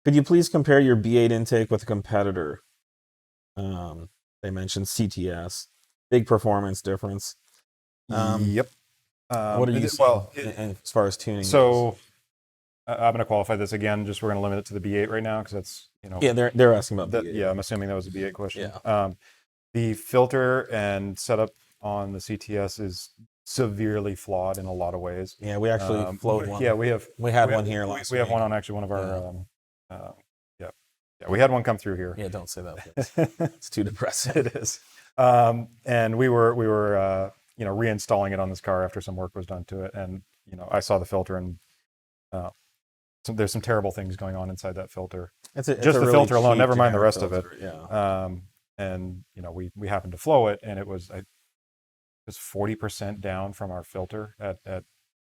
Could you please compare your B8 intake with a competitor? They mentioned CTS, big performance difference. Yep. What are you seeing Well, as far as tuning goes? so I'm going to qualify this again. Just we're going to limit it to the B8 right now because that's Yeah, they're asking about that. B8. Yeah, I'm assuming that was a B8 question. Yeah. The filter and setup on the CTS is severely flawed in a lot of ways. Yeah, we actually flowed one. Yeah, We had one here last we have week. one on actually one of our. Yeah. Yeah, yeah, we had one come through here. Yeah, don't say that, please. It's too depressing. It is. And we were reinstalling it on this car after some work was done to it, and I saw the filter and there's some terrible things going on inside that filter. It's Just a the really filter alone, cheap never mind the generic rest of it. filter, Yeah. And we happened to flow it, and it was 40% down from our filter at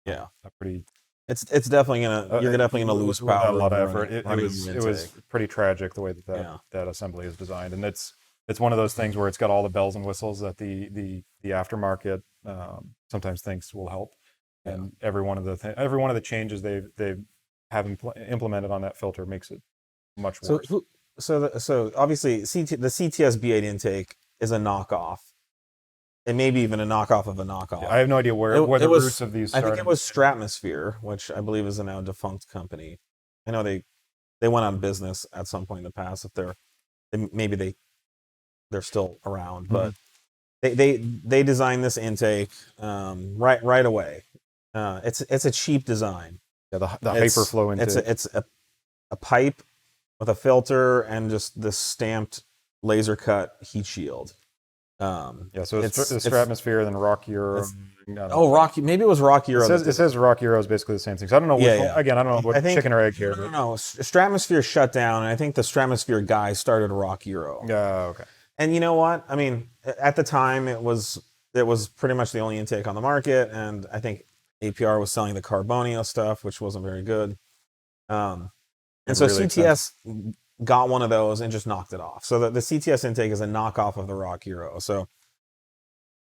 Yeah. a pretty It's definitely you're definitely gonna lose with power. a lot of running- effort. It running was the it was intake. pretty tragic the way Yeah. that assembly is designed, and it's one of those things where it's got all the bells and whistles that the aftermarket sometimes thinks will help, and every one of the changes they have implemented on that filter makes it much worse. So obviously the CTS B8 intake is a knockoff. It may be even a knockoff of a knockoff. Yeah, I have no idea where the roots of these started. I think it was Stratmosphere, which I believe is a now defunct company. I know they went out of business at some point in the past. If they're still around, but they designed this intake right away. It's a cheap design. Yeah, the hyperflow intake. It's a pipe with a filter and just this stamped laser cut heat shield. Yeah, so it's the Stratmosphere, then Rock Euro. Rocky. Maybe it was Rock Euro. It says Rock Euro is basically the same thing. So I don't know. Again, I don't know what chicken or egg here. No, Stratmosphere shut down, and I think the Stratmosphere guy started Rock Euro. Okay. And you know what? I mean, at the time, it was pretty much the only intake on the market, and I think APR was selling the Carbonio stuff, which wasn't very good. And so really CTS got one of those and just knocked it off. So the CTS intake is a knockoff of the Rock Euro. So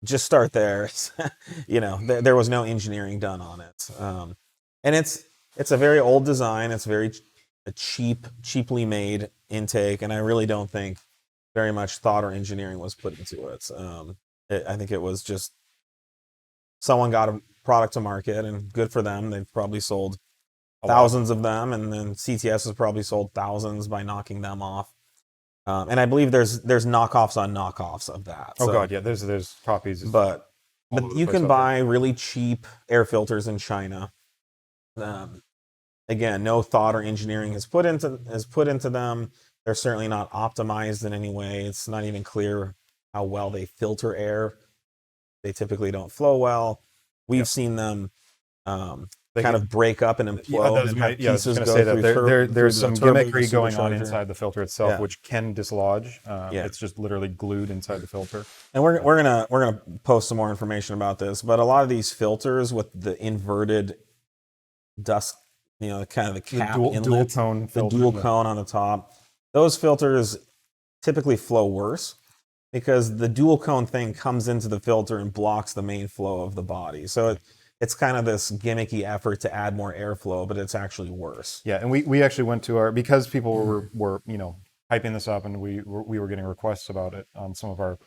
just start there. There was no engineering done on it. And it's a very old design. It's a cheaply made intake. And I really don't think very much thought or engineering was put into it. I think it was just someone got a product to market, and good for them. They've probably sold thousands of them, and then CTS has probably sold thousands by knocking them off. And I believe there's knockoffs on knockoffs of that. Oh god, yeah, there's copies. But you can buy really cheap air filters in China. Again, no thought or engineering is put into them. They're certainly not optimized in any way. It's not even clear how well they filter air. They typically don't flow well. We've seen them kind of break up and implode. I was going to say that there's some gimmickry going on inside the filter itself, which can dislodge. It's just literally glued inside the filter. And we're gonna post some more information about this. But a lot of these filters with the inverted dust, kind of the cap dual cone filter, the dual cone on the top, those filters typically flow worse because the dual cone thing comes into the filter and blocks the main flow of the body. So it's kind of this gimmicky effort to add more airflow, but it's actually worse. Yeah, and we actually went to because people were hyping this up, and we were getting requests about it on some of our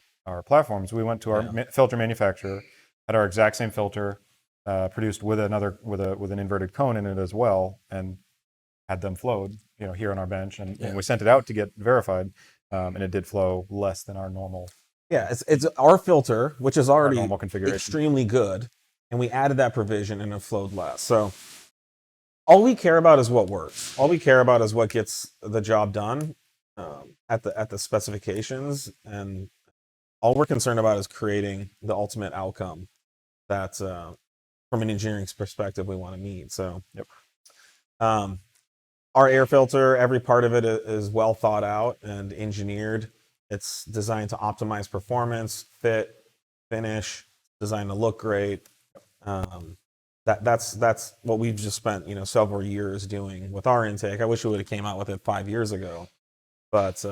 platforms. We went to our filter manufacturer, had our exact same filter produced with an inverted cone in it as well, and had them flowed here on our bench, and we sent it out to get verified, and it did flow less than our normal. Yeah, it's our filter, which is already normal configuration, extremely good. And we added that provision and it flowed less. So all we care about is what works. All we care about is what gets the job done at the specifications. And all we're concerned about is creating the ultimate outcome that, from an engineering perspective, we want to meet. So our air filter, every part of it is well thought out and engineered. It's designed to optimize performance, fit, finish, designed to look great. That's what we've just spent several years doing with our intake. I wish we would have came out with it 5 years ago, but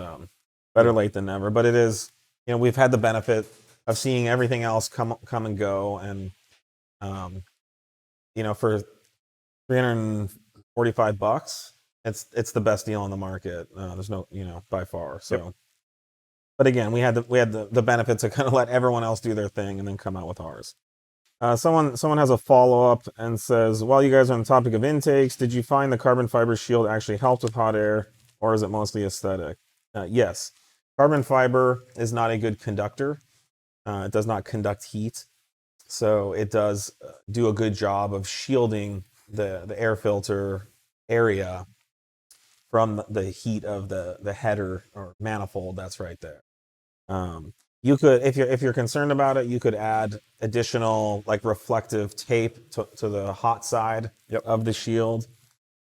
better late than never. But it is, we've had the benefit of seeing everything else come and go, and for $345, it's the best deal on the market. There's no, by far. So, Yep. but again, we had the benefit to kind of let everyone else do their thing and then come out with ours. Someone has a follow up and says, while you guys are on the topic of intakes, did you find the carbon fiber shield actually helped with hot air, or is it mostly aesthetic? Yes, carbon fiber is not a good conductor. It does not conduct heat, so it does do a good job of shielding the air filter area from the heat of the header or manifold that's right there. You could, if you're concerned about it, you could add additional like reflective tape to the hot side of the shield.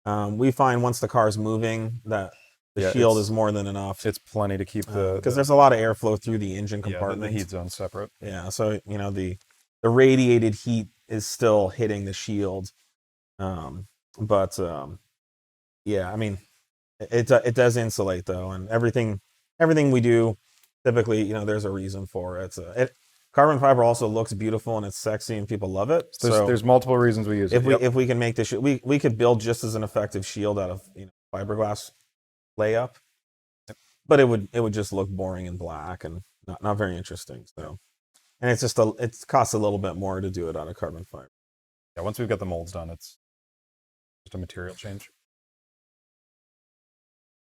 We find once the car is moving that the shield is more than enough. It's plenty to keep because there's a lot of airflow through the engine compartment. The heat zone's separate. Yeah, so the radiated heat is still hitting the shield, but yeah, I mean it does insulate though, and everything we do. Typically, there's a reason for it. Carbon fiber also looks beautiful and it's sexy and people love it. So there's multiple reasons we use it. If we can make this, we could build just as an effective shield out of fiberglass layup, but it would just look boring and black and not very interesting. So, and it's just it costs a little bit more to do it out of carbon fiber. Yeah, once we've got the molds done, it's just a material change.